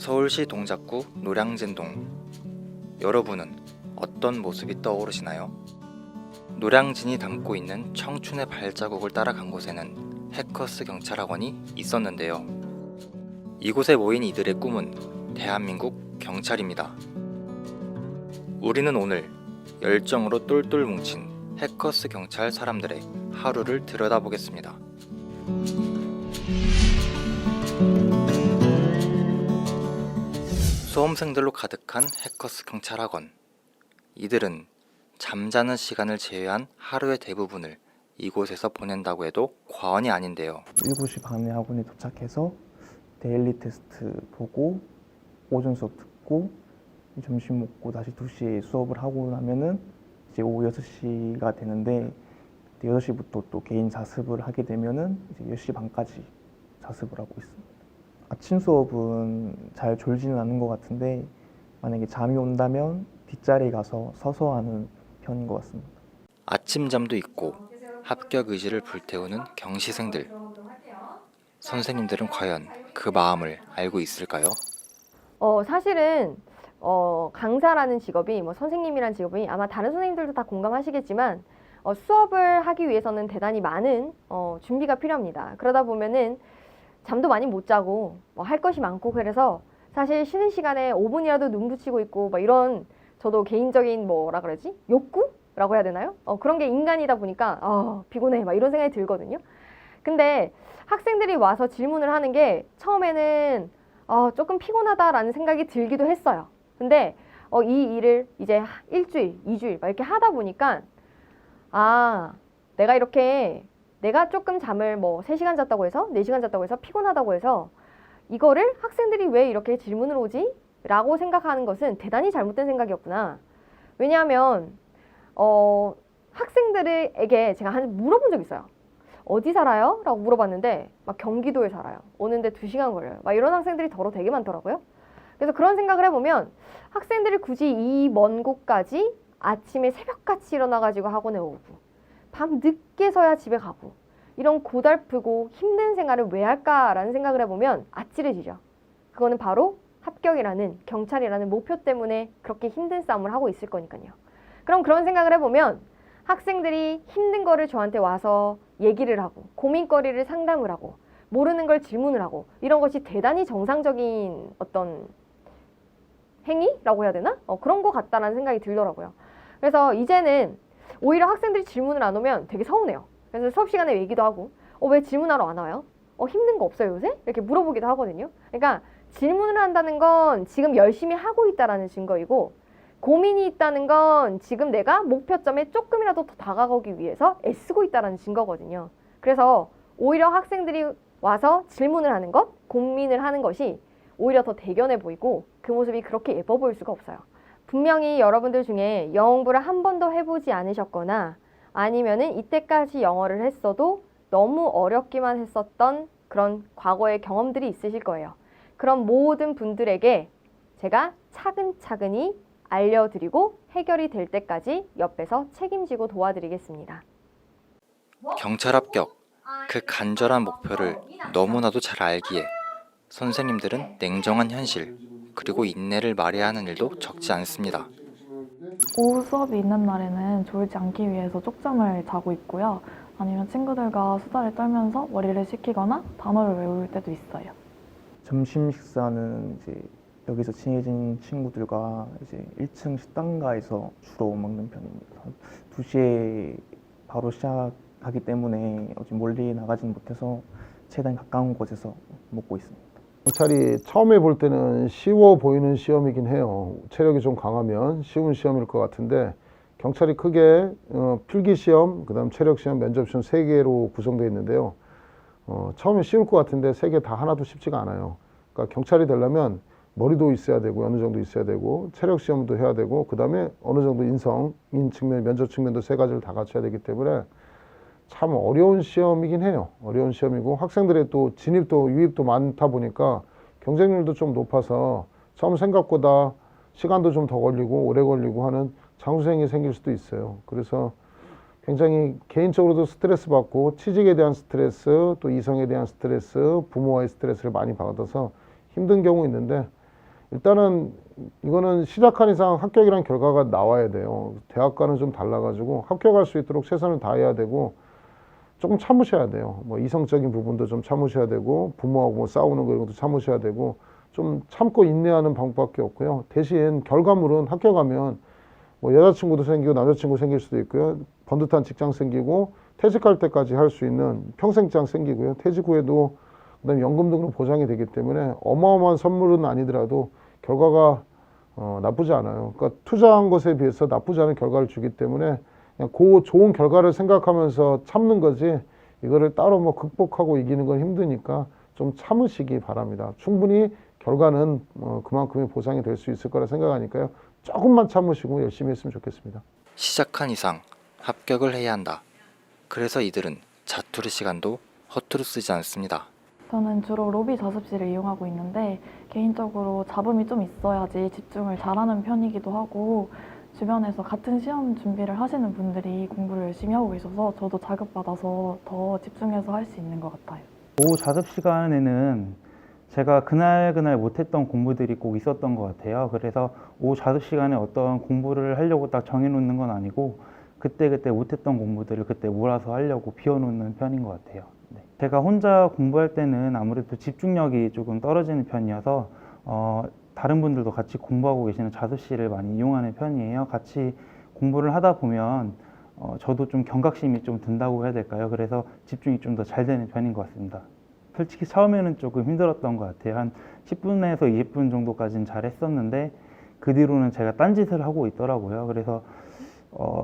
서울시 동작구 노량진동. 여러분은 어떤 모습이 떠오르시나요? 노량진이 담고 있는 청춘의 발자국을 따라간 곳에는 해커스 경찰학원이 있었는데요. 이곳에 모인 이들의 꿈은 대한민국 경찰입니다. 우리는 오늘 열정으로 똘똘 뭉친 해커스 경찰 사람들의 하루를 들여다보겠습니다. 수험생들로 가득한 해커스 경찰학원. 이들은 잠자는 시간을 제외한 하루의 대부분을 이곳에서 보낸다고 해도 과언이 아닌데요. 7시 반에 학원에 도착해서 데일리 테스트 보고 오전 수업 듣고 점심 먹고 다시 2시에 수업을 하고 나면은 이제 오후 6시가 되는데 6시부터 또 개인 자습을 하게 되면은 이제 10시 반까지 자습을 하고 있습니다. 아침 수업은 잘 졸지는 않은 것 같은데 만약에 잠이 온다면 뒷자리에 가서 서서 하는 편인 것 같습니다. 아침잠도 있고 합격 의지를 불태우는 경시생들. 선생님들은 과연 그 마음을 알고 있을까요? 사실은 강사라는 직업이, 선생님이라는 직업이 아마 다른 선생님들도 다 공감하시겠지만 수업을 하기 위해서는 대단히 많은 준비가 필요합니다. 그러다 보면은 잠도 많이 못 자고 할 것이 많고, 그래서 사실 쉬는 시간에 5분이라도 눈 붙이고 있고 이런, 저도 개인적인 욕구라고 해야 되나요? 그런 게 인간이다 보니까 피곤해 이런 생각이 들거든요. 근데 학생들이 와서 질문을 하는 게 처음에는 조금 피곤하다라는 생각이 들기도 했어요. 근데 이 일을 이제 1주일, 2주일 이렇게 하다 보니까 내가 조금 잠을 3시간 잤다고 해서 4시간 잤다고 해서 피곤하다고 해서 이거를 학생들이 왜 이렇게 질문을 오지? 라고 생각하는 것은 대단히 잘못된 생각이었구나. 왜냐하면 학생들에게 제가 물어본 적 있어요. 어디 살아요? 라고 물어봤는데 경기도에 살아요. 오는데 2시간 걸려요. 이런 학생들이 되게 많더라고요. 그래서 그런 생각을 해보면 학생들이 굳이 이 먼 곳까지 아침에 새벽같이 일어나가지고 학원에 오고 밤 늦게서야 집에 가고 이런 고달프고 힘든 생활을 왜 할까라는 생각을 해보면 아찔해지죠. 그거는 바로 합격이라는, 경찰이라는 목표 때문에 그렇게 힘든 싸움을 하고 있을 거니까요. 그럼 그런 생각을 해보면 학생들이 힘든 거를 저한테 와서 얘기를 하고 고민거리를 상담을 하고 모르는 걸 질문을 하고 이런 것이 대단히 정상적인 어떤 행위라고 해야 되나? 그런 것 같다라는 생각이 들더라고요. 그래서 이제는 오히려 학생들이 질문을 안 오면 되게 서운해요. 그래서 수업 시간에 얘기도 하고 왜 질문하러 안 와요? 힘든 거 없어요 요새? 이렇게 물어보기도 하거든요. 그러니까 질문을 한다는 건 지금 열심히 하고 있다라는 증거이고, 고민이 있다는 건 지금 내가 목표점에 조금이라도 더 다가가기 위해서 애쓰고 있다는 증거거든요. 그래서 오히려 학생들이 와서 질문을 하는 것, 고민을 하는 것이 오히려 더 대견해 보이고 그 모습이 그렇게 예뻐 보일 수가 없어요. 분명히 여러분들 중에 영어 공부를 한 번도 해보지 않으셨거나 아니면은 이때까지 영어를 했어도 너무 어렵기만 했었던 그런 과거의 경험들이 있으실 거예요. 그런 모든 분들에게 제가 차근차근히 알려드리고 해결이 될 때까지 옆에서 책임지고 도와드리겠습니다. 경찰 합격, 그 간절한 목표를 너무나도 잘 알기에 선생님들은 냉정한 현실, 그리고 인내를 말해야 하는 일도 적지 않습니다. 오후 수업이 있는 날에는 졸지 않기 위해서 쪽잠을 자고 있고요. 아니면 친구들과 수다를 떨면서 머리를 식히거나 단어를 외울 때도 있어요. 점심 식사는 이제 여기서 친해진 친구들과 이제 1층 식당가에서 주로 먹는 편입니다. 2시에 바로 시작하기 때문에 멀리 나가지는 못해서 최대한 가까운 곳에서 먹고 있습니다. 경찰이 처음에 볼 때는 쉬워 보이는 시험이긴 해요. 체력이 좀 강하면 쉬운 시험일 것 같은데, 경찰이 크게 필기시험, 그 다음 체력시험, 면접시험 3개로 구성되어 있는데요. 처음에 쉬울 것 같은데 3개 다 하나도 쉽지가 않아요. 그러니까 경찰이 되려면 머리도 있어야 되고 어느 정도 있어야 되고 체력시험도 해야 되고 그 다음에 어느 정도 인성인 측면, 면접 측면도 3가지를 다 갖춰야 되기 때문에 참 어려운 시험이긴 해요. 어려운 시험이고 학생들의 또 진입도 유입도 많다 보니까 경쟁률도 좀 높아서 처음 생각보다 시간도 좀 더 걸리고 오래 걸리고 하는 장수생이 생길 수도 있어요. 그래서 굉장히 개인적으로도 스트레스 받고 취직에 대한 스트레스, 또 이성에 대한 스트레스, 부모와의 스트레스를 많이 받아서 힘든 경우 있는데 일단은 이거는 시작한 이상 합격이란 결과가 나와야 돼요. 대학과는 좀 달라가지고 합격할 수 있도록 최선을 다해야 되고 조금 참으셔야 돼요. 뭐 이성적인 부분도 좀 참으셔야 되고 부모하고 뭐 싸우는 거 이런 것도 참으셔야 되고 좀 참고 인내하는 방법밖에 없고요. 대신 결과물은 합격하면 뭐 여자친구도 생기고 남자친구 생길 수도 있고요. 번듯한 직장 생기고 퇴직할 때까지 할 수 있는 평생 직장 생기고요. 퇴직 후에도 그다음에 연금 등으로 보장이 되기 때문에 어마어마한 선물은 아니더라도 결과가 나쁘지 않아요. 그러니까 투자한 것에 비해서 나쁘지 않은 결과를 주기 때문에 그냥 그 좋은 결과를 생각하면서 참는 거지 이거를 따로 뭐 극복하고 이기는 건 힘드니까 좀 참으시기 바랍니다. 충분히 결과는 그만큼의 보상이 될 수 있을 거라 생각하니까요. 조금만 참으시고 열심히 했으면 좋겠습니다. 시작한 이상 합격을 해야 한다. 그래서 이들은 자투리 시간도 허투루 쓰지 않습니다. 저는 주로 로비 자습실을 이용하고 있는데 개인적으로 잡음이 좀 있어야지 집중을 잘하는 편이기도 하고 주변에서 같은 시험 준비를 하시는 분들이 공부를 열심히 하고 계셔서 저도 자극받아서 더 집중해서 할 수 있는 것 같아요. 오후 자습 시간에는 제가 그날 못했던 공부들이 꼭 있었던 것 같아요. 그래서 오후 자습 시간에 어떤 공부를 하려고 딱 정해놓는 건 아니고 그때 못했던 공부들을 그때 몰아서 하려고 비워놓는 편인 것 같아요. 네. 제가 혼자 공부할 때는 아무래도 집중력이 조금 떨어지는 편이어서 다른 분들도 같이 공부하고 계시는 자습실을 많이 이용하는 편이에요. 같이 공부를 하다 보면 저도 좀 경각심이 좀 든다고 해야 될까요? 그래서 집중이 좀 더 잘 되는 편인 것 같습니다. 솔직히 처음에는 조금 힘들었던 것 같아요. 한 10분에서 20분 정도까지는 잘 했었는데 그 뒤로는 제가 딴짓을 하고 있더라고요. 그래서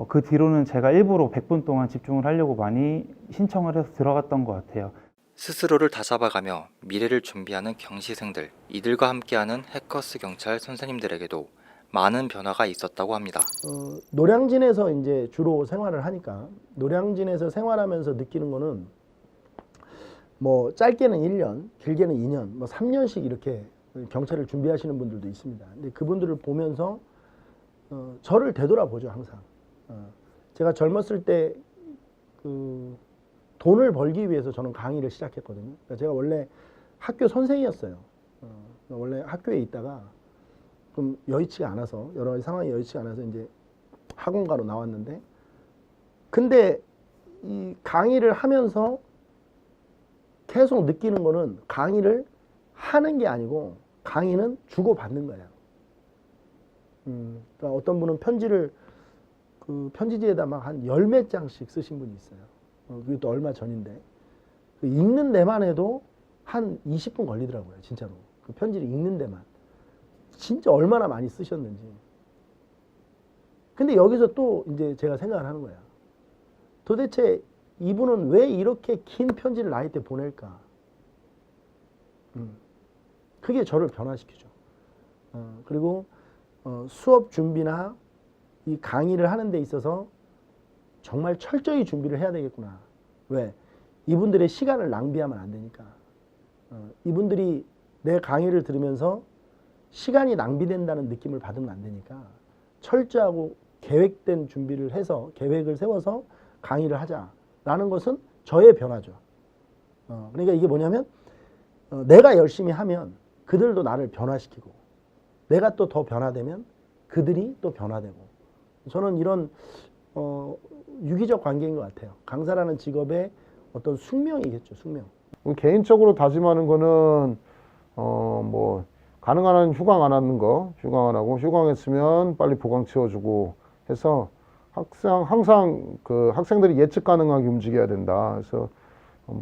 그 뒤로는 제가 일부러 100분 동안 집중을 하려고 많이 신청을 해서 들어갔던 것 같아요. 스스로를 다잡아가며 미래를 준비하는 경시생들, 이들과 함께하는 해커스 경찰 선생님들에게도 많은 변화가 있었다고 합니다. 노량진에서 이제 주로 생활을 하니까 노량진에서 생활하면서 느끼는 거는 뭐 짧게는 1년, 길게는 2년, 뭐 3년씩 이렇게 경찰을 준비하시는 분들도 있습니다. 근데 그분들을 보면서 저를 되돌아보죠, 항상. 제가 젊었을 때 돈을 벌기 위해서 저는 강의를 시작했거든요. 그러니까 제가 원래 학교 선생이었어요. 원래 학교에 있다가 좀 여의치가 않아서 여러 가지 상황이 여의치가 않아서 이제 학원가로 나왔는데, 근데 이 강의를 하면서 계속 느끼는 거는 강의를 하는 게 아니고 강의는 주고받는 거예요. 그러니까 어떤 분은 편지를 그 편지지에다 막 한 10몇 장씩 쓰신 분이 있어요. 그게 또 얼마 전인데 읽는 데만 해도 한 20분 걸리더라고요, 진짜로. 그 편지를 읽는 데만. 진짜 얼마나 많이 쓰셨는지. 근데 여기서 또 이제 제가 생각을 하는 거야. 도대체 이분은 왜 이렇게 긴 편지를 나한테 보낼까? 그게 저를 변화시키죠. 그리고 수업 준비나 이 강의를 하는 데 있어서 정말 철저히 준비를 해야 되겠구나. 왜? 이분들의 시간을 낭비하면 안 되니까. 이분들이 내 강의를 들으면서 시간이 낭비된다는 느낌을 받으면 안 되니까 철저하고 계획된 준비를 해서 계획을 세워서 강의를 하자라는 것은 저의 변화죠. 그러니까 이게 뭐냐면 내가 열심히 하면 그들도 나를 변화시키고 내가 또 더 변화되면 그들이 또 변화되고, 저는 이런 유기적 관계인 것 같아요. 강사라는 직업의 어떤 숙명이겠죠, 숙명. 개인적으로 다짐하는 거는 뭐 가능한 한 휴강 안 하는 거, 휴강 안 하고 휴강했으면 빨리 보강 채워주고 해서 항상 그 학생들이 예측 가능하게 움직여야 된다. 그래서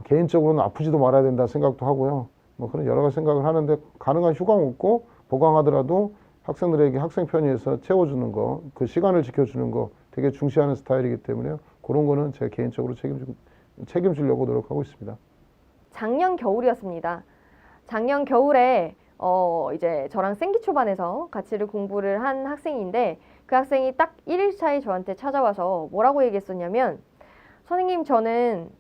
개인적으로는 아프지도 말아야 된다 생각도 하고요. 뭐 그런 여러 가지 생각을 하는데 가능한 휴강 없고 보강하더라도 학생들에게 학생 편의에서 채워주는 거, 그 시간을 지켜주는 거 되게 중시하는 스타일이기 때문에 그런 거는 제가 개인적으로 책임지려고 노력하고 있습니다. 작년 겨울이었습니다. 작년 겨울에 이제 저랑 생기초반에서 같이 공부를 한 학생인데 그 학생이 딱 1일차에 저한테 찾아와서 뭐라고 얘기했었냐면, 선생님 저는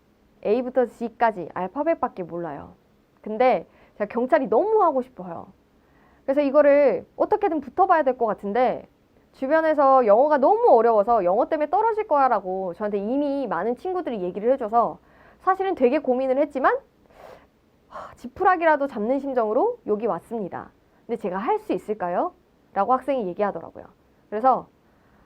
A부터 G까지 알파벳밖에 몰라요. 근데 제가 경찰이 너무 하고 싶어요. 그래서 이거를 어떻게든 붙어봐야 될 것 같은데 주변에서 영어가 너무 어려워서 영어 때문에 떨어질 거야 라고 저한테 이미 많은 친구들이 얘기를 해줘서 사실은 되게 고민을 했지만 지푸라기라도 잡는 심정으로 여기 왔습니다. 근데 제가 할 수 있을까요? 라고 학생이 얘기하더라고요. 그래서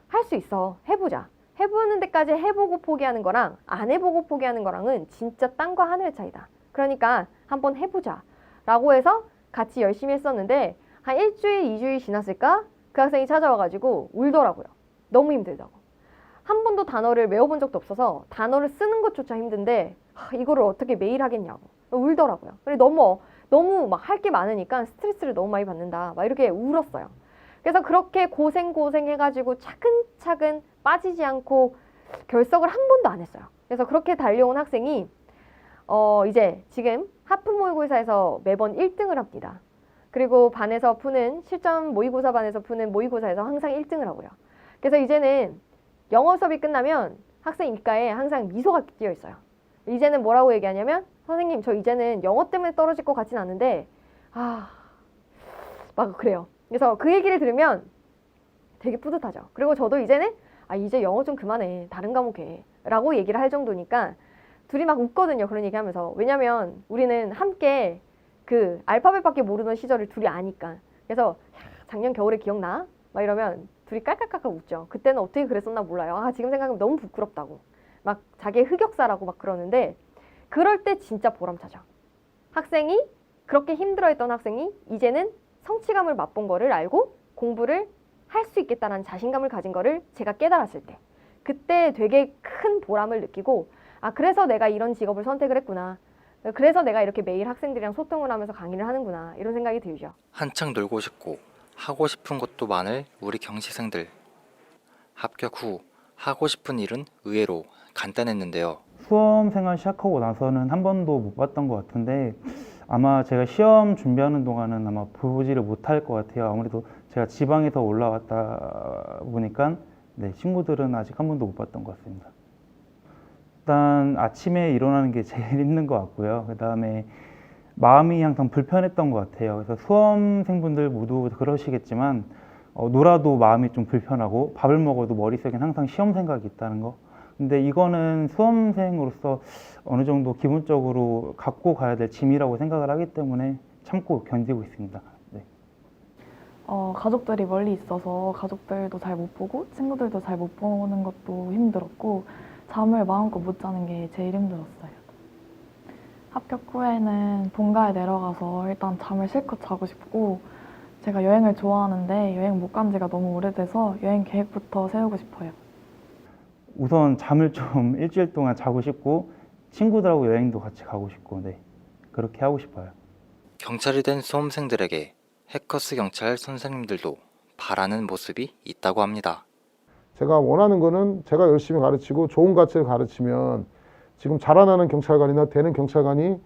할 수 있어. 해보자. 해보는 데까지 해보고 포기하는 거랑 안 해보고 포기하는 거랑은 진짜 땅과 하늘의 차이다. 그러니까 한번 해보자. 라고 해서 같이 열심히 했었는데 한 일주일, 2주일 지났을까? 그 학생이 찾아와가지고 울더라고요. 너무 힘들다고. 한 번도 단어를 외워본 적도 없어서 단어를 쓰는 것조차 힘든데 이거를 어떻게 매일 하겠냐고 울더라고요. 그리고 너무 막 할 게 많으니까 스트레스를 너무 많이 받는다. 막 이렇게 울었어요. 그래서 그렇게 고생 해가지고 차근차근 빠지지 않고 결석을 한 번도 안 했어요. 그래서 그렇게 달려온 학생이 이제 지금 하프 모의고사에서 매번 1등을 합니다. 그리고 반에서 푸는 실전 모의고사 반에서 푸는 모의고사에서 항상 1등을 하고요. 그래서 이제는 영어 수업이 끝나면 학생 입가에 항상 미소가 띄어 있어요. 이제는 뭐라고 얘기하냐면 선생님 저 이제는 영어 때문에 떨어질 것 같진 않은데 막 그래요. 그래서 그 얘기를 들으면 되게 뿌듯하죠. 그리고 저도 이제는 이제 영어 좀 그만해. 다른 과목에. 라고 얘기를 할 정도니까 둘이 막 웃거든요. 그런 얘기하면서. 왜냐면 우리는 함께 그 알파벳밖에 모르던 시절을 둘이 아니까. 그래서 작년 겨울에 기억나? 막 이러면 둘이 깔깔깔깔 웃죠. 그때는 어떻게 그랬었나 몰라요. 지금 생각하면 너무 부끄럽다고. 막 자기의 흑역사라고 막 그러는데 그럴 때 진짜 보람차죠. 학생이 그렇게 힘들어했던 학생이 이제는 성취감을 맛본 거를 알고 공부를 할 수 있겠다는 자신감을 가진 거를 제가 깨달았을 때 그때 되게 큰 보람을 느끼고 그래서 내가 이런 직업을 선택을 했구나. 그래서 내가 이렇게 매일 학생들이랑 소통을 하면서 강의를 하는구나. 이런 생각이 들죠. 한창 놀고 싶고 하고 싶은 것도 많을 우리 경시생들. 합격 후 하고 싶은 일은 의외로 간단했는데요. 수험 생활 시작하고 나서는 한 번도 못 봤던 것 같은데 아마 제가 시험 준비하는 동안은 아마 보지를 못할 것 같아요. 아무래도 제가 지방에서 올라왔다 보니까 친구들은 아직 한 번도 못 봤던 것 같습니다. 일단 아침에 일어나는 게 제일 힘든 것 같고요. 그 다음에 마음이 항상 불편했던 것 같아요. 그래서 수험생분들 모두 그러시겠지만 놀아도 마음이 좀 불편하고 밥을 먹어도 머릿속엔 항상 시험 생각이 있다는 거. 근데 이거는 수험생으로서 어느 정도 기본적으로 갖고 가야 될 짐이라고 생각을 하기 때문에 참고 견디고 있습니다. 네. 가족들이 멀리 있어서 가족들도 잘 못 보고 친구들도 잘 못 보는 것도 힘들었고 잠을 마음껏 못 자는 게 제일 힘들었어요. 합격 후에는 본가에 내려가서 일단 잠을 실컷 자고 싶고 제가 여행을 좋아하는데 여행 못 간 지가 너무 오래돼서 여행 계획부터 세우고 싶어요. 우선 잠을 좀 일주일 동안 자고 싶고 친구들하고 여행도 같이 가고 싶고 그렇게 하고 싶어요. 경찰이 된 수험생들에게 해커스 경찰 선생님들도 바라는 모습이 있다고 합니다. 제가 원하는 거는 제가 열심히 가르치고 좋은 가치를 가르치면 지금 자라나는 경찰관이나 되는 경찰관이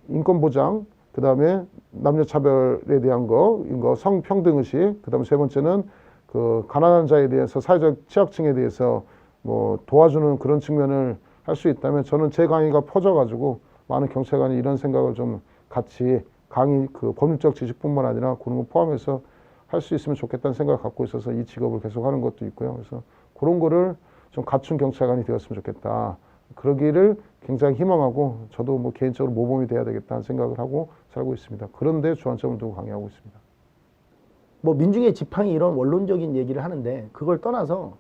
인권보장, 그 다음에 남녀차별에 대한 이거 성평등의식, 그 다음에 세 번째는 그 가난한 자에 대해서 사회적 취약층에 대해서 뭐 도와주는 그런 측면을 할 수 있다면 저는 제 강의가 퍼져가지고 많은 경찰관이 이런 생각을 좀 같이 강의 그 법률적 지식뿐만 아니라 그런 거 포함해서 할 수 있으면 좋겠다는 생각을 갖고 있어서 이 직업을 계속 하는 것도 있고요. 그래서 그런 거를 좀 갖춘 경찰관이 되었으면 좋겠다. 그러기를 굉장히 희망하고 저도 뭐 개인적으로 모범이 돼야 되겠다는 생각을 하고 살고 있습니다. 그런데 주안점을 두고 강의하고 있습니다. 뭐 민중의 지팡이 이런 원론적인 얘기를 하는데 그걸 떠나서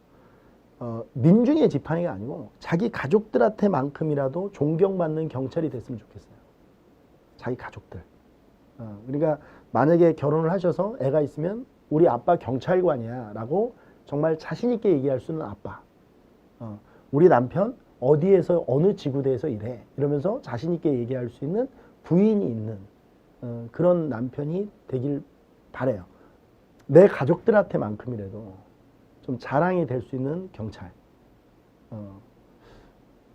민중의 지팡이가 아니고 자기 가족들한테만큼이라도 존경받는 경찰이 됐으면 좋겠어요. 자기 가족들. 그러니까 만약에 결혼을 하셔서 애가 있으면 우리 아빠 경찰관이야 라고 정말 자신 있게 얘기할 수 있는 아빠. 우리 남편 어디에서 어느 지구대에서 일해 이러면서 자신 있게 얘기할 수 있는 부인이 있는 그런 남편이 되길 바라요. 내 가족들한테만큼이라도 좀 자랑이 될 수 있는 경찰.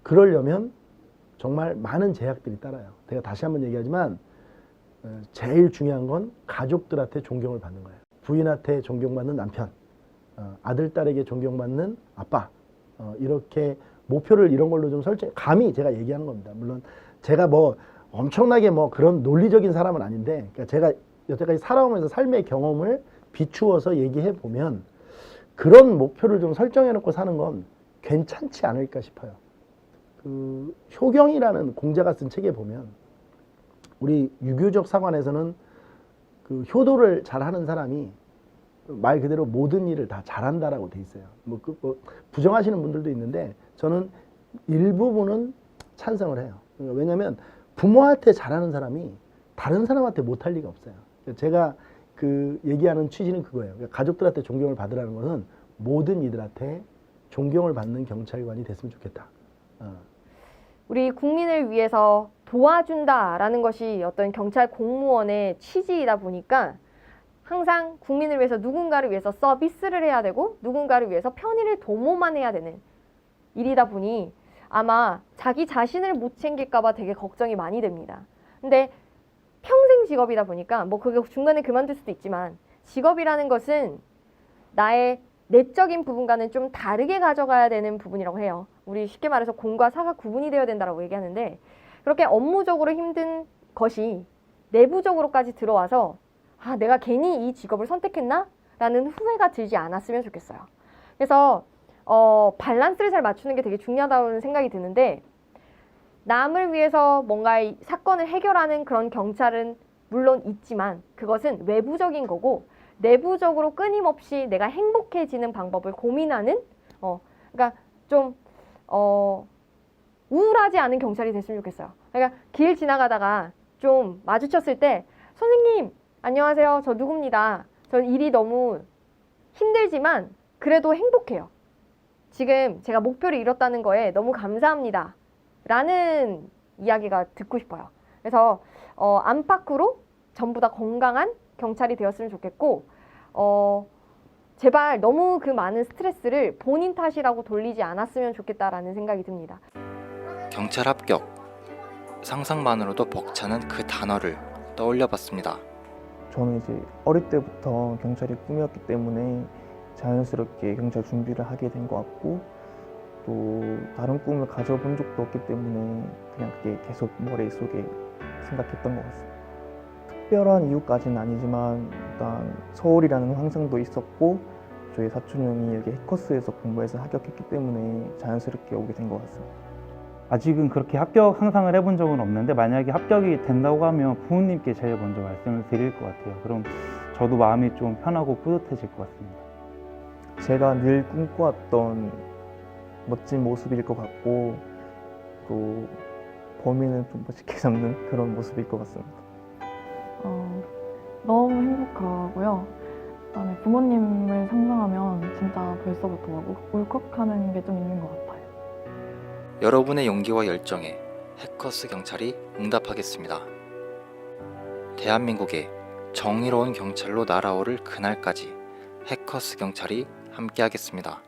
그러려면 정말 많은 제약들이 따라요. 제가 다시 한번 얘기하지만 제일 중요한 건 가족들한테 존경을 받는 거예요. 부인한테 존경받는 남편, 아들, 딸에게 존경받는 아빠. 이렇게 목표를 이런 걸로 좀 설정, 감히 제가 얘기하는 겁니다. 물론 제가 뭐 엄청나게 뭐 그런 논리적인 사람은 아닌데, 그러니까 제가 여태까지 살아오면서 삶의 경험을 비추어서 얘기해 보면 그런 목표를 좀 설정해 놓고 사는 건 괜찮지 않을까 싶어요. 그 효경이라는 공자가 쓴 책에 보면 우리 유교적 사관에서는 그 효도를 잘하는 사람이 말 그대로 모든 일을 다 잘한다라고 돼 있어요. 뭐 부정하시는 분들도 있는데 저는 일부분은 찬성을 해요. 왜냐하면 부모한테 잘하는 사람이 다른 사람한테 못할 리가 없어요. 제가 그 얘기하는 취지는 그거예요. 그러니까 가족들한테 존경을 받으라는 것은 모든 이들한테 존경을 받는 경찰관이 됐으면 좋겠다. 우리 국민을 위해서 도와준다라는 것이 어떤 경찰 공무원의 취지이다 보니까 항상 국민을 위해서 누군가를 위해서 서비스를 해야 되고 누군가를 위해서 편의를 도모만 해야 되는 일이다 보니 아마 자기 자신을 못 챙길까 봐 되게 걱정이 많이 됩니다. 근데 평생 직업이다 보니까 뭐 그게 중간에 그만둘 수도 있지만 직업이라는 것은 나의 내적인 부분과는 좀 다르게 가져가야 되는 부분이라고 해요. 우리 쉽게 말해서 공과 사가 구분이 되어야 된다고 얘기하는데 그렇게 업무적으로 힘든 것이 내부적으로까지 들어와서 아, 내가 괜히 이 직업을 선택했나? 라는 후회가 들지 않았으면 좋겠어요. 그래서 밸런스를 잘 맞추는 게 되게 중요하다는 생각이 드는데 남을 위해서 뭔가 사건을 해결하는 그런 경찰은 물론 있지만 그것은 외부적인 거고 내부적으로 끊임없이 내가 행복해지는 방법을 고민하는 그러니까 좀 우울하지 않은 경찰이 됐으면 좋겠어요. 그러니까 길 지나가다가 좀 마주쳤을 때 선생님 안녕하세요. 저 누굽니다. 저 일이 너무 힘들지만 그래도 행복해요. 지금 제가 목표를 이뤘다는 거에 너무 감사합니다. 라는 이야기가 듣고 싶어요. 그래서 안팎으로 전부 다 건강한 경찰이 되었으면 좋겠고 제발 너무 그 많은 스트레스를 본인 탓이라고 돌리지 않았으면 좋겠다라는 생각이 듭니다. 경찰 합격. 상상만으로도 벅차는 그 단어를 떠올려 봤습니다. 저는 이제 어릴 때부터 경찰이 꿈이었기 때문에 자연스럽게 경찰 준비를 하게 된 것 같고 또 다른 꿈을 가져본 적도 없기 때문에 그냥 그게 계속 머릿속에 생각했던 것 같습니다. 특별한 이유까지는 아니지만 일단 서울이라는 환상도 있었고 저희 사촌 형이 이렇게 해커스에서 공부해서 합격했기 때문에 자연스럽게 오게 된 것 같습니다. 아직은 그렇게 합격 상상을 해본 적은 없는데 만약에 합격이 된다고 하면 부모님께 제일 먼저 말씀을 드릴 것 같아요. 그럼 저도 마음이 좀 편하고 뿌듯해질 것 같습니다. 제가 늘 꿈꿔왔던 멋진 모습일 것 같고 또 범인을 좀 멋있게 잡는 그런 모습일 것 같습니다. 너무 행복하고요. 그다음에 부모님을 상상하면 진짜 벌써부터 막 울컥하는 게 좀 있는 것 같아요. 여러분의 용기와 열정에 해커스 경찰이 응답하겠습니다. 대한민국의 정의로운 경찰로 날아오를 그날까지 해커스 경찰이 함께하겠습니다.